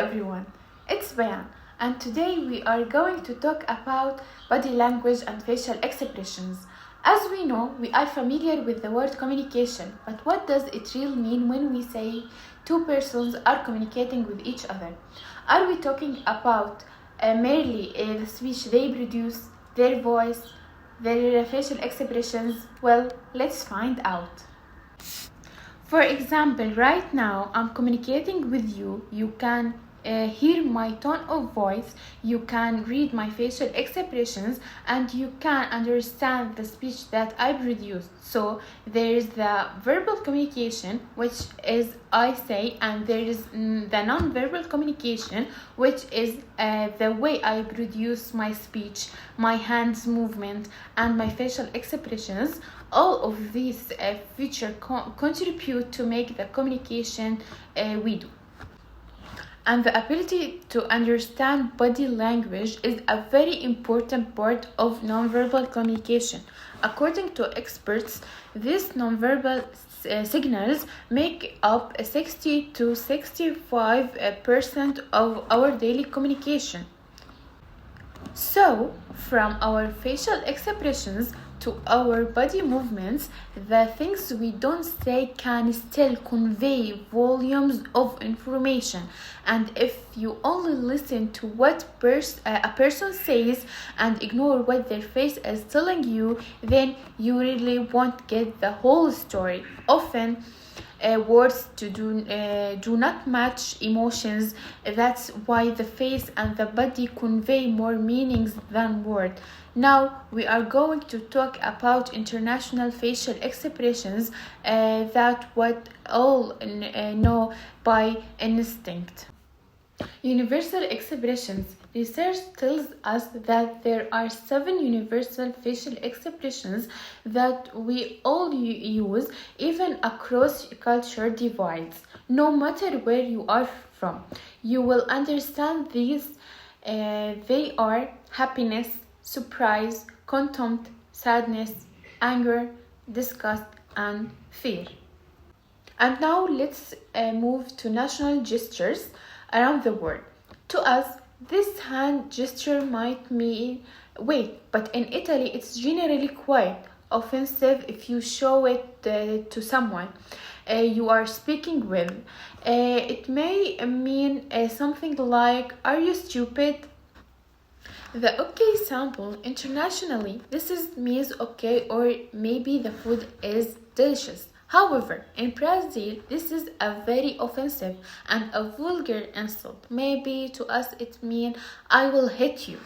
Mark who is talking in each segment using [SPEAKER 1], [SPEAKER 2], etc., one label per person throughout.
[SPEAKER 1] everyone, it's Bayan, and today we are going to talk about body language and facial expressions. As we know, we are familiar with the word communication, but what does it really mean when we say two persons are communicating with each other? Are we talking about merely the speech they produce, their voice, their facial expressions? Well, let's find out. For example, right now I'm communicating with you. You can hear my tone of voice, you can read my facial expressions, and you can understand the speech that I produce. So there is the verbal communication, which is I say, and there is the non-verbal communication, which is the way I produce my speech, my hands movement, and my facial expressions. All of these features contribute to make the communication we do. And the ability to understand body language is a very important part of nonverbal communication. According to experts, these nonverbal signals make up 60 to 65% of our daily communication. So, from our facial expressions to our body movements, the things we don't say can still convey volumes of information. And if you only listen to what a person says and ignore what their face is telling you, then you really won't get the whole story. Often, words do not match emotions. That's why the face and the body convey more meanings than words. Now we are going to talk about international facial expressions that what all know by instinct. Universal expressions. Research tells us that there are 7 universal facial expressions that we all use even across culture divides. No matter where you are from, you will understand these. They are happiness, surprise, contempt, sadness, anger, disgust, and fear. And now let's move to national gestures around the world. To us, this hand gesture might mean wait, but in Italy it's generally quite offensive if you show it to someone you are speaking with. It may mean something like, "Are you stupid?" The okay sample internationally, this means okay, or maybe the food is delicious. However, in Brazil, this is a very offensive and a vulgar insult. Maybe to us it means I will hit you.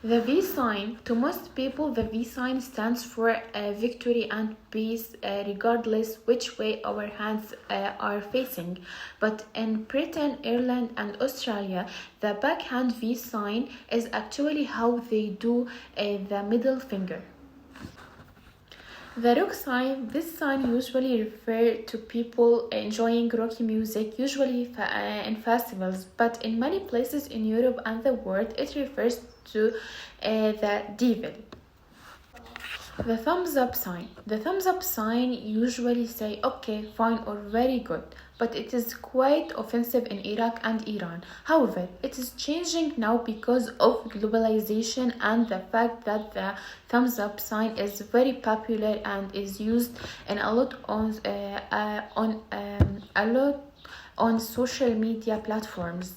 [SPEAKER 1] The V sign, to most people, the V sign stands for victory and peace, regardless which way our hands are facing. But in Britain, Ireland, and Australia, the backhand V sign is actually how they do the middle finger. The rock sign, this sign usually refers to people enjoying rocky music, usually in festivals, but in many places in Europe and the world, it refers to the devil. The thumbs up sign. The thumbs up sign usually say okay, fine, or very good, but it is quite offensive in Iraq and Iran. However, it is changing now because of globalization and the fact that the thumbs up sign is very popular and is used in a lot on social media platforms.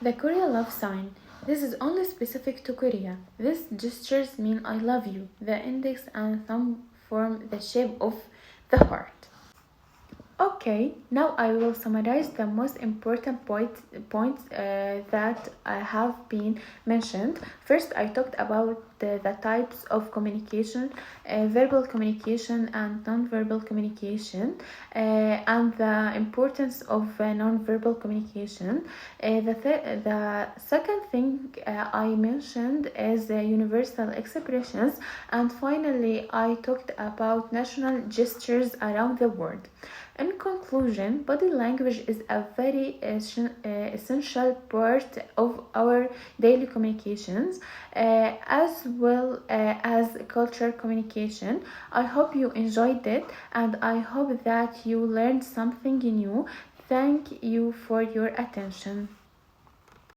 [SPEAKER 1] The Korea love sign. This is only specific to Korea. These gestures mean I love you. The index and thumb form the shape of the heart. Okay, now I will summarize the most important points that have been mentioned. First, I talked about the types of communication, verbal communication and non-verbal communication, and the importance of non-verbal communication. The second thing I mentioned is universal expressions, and finally I talked about national gestures around the world. In conclusion, body language is a very essential part of our daily communications, as well as cultural communication. I hope you enjoyed it, and I hope that you learned something new. Thank you for your attention.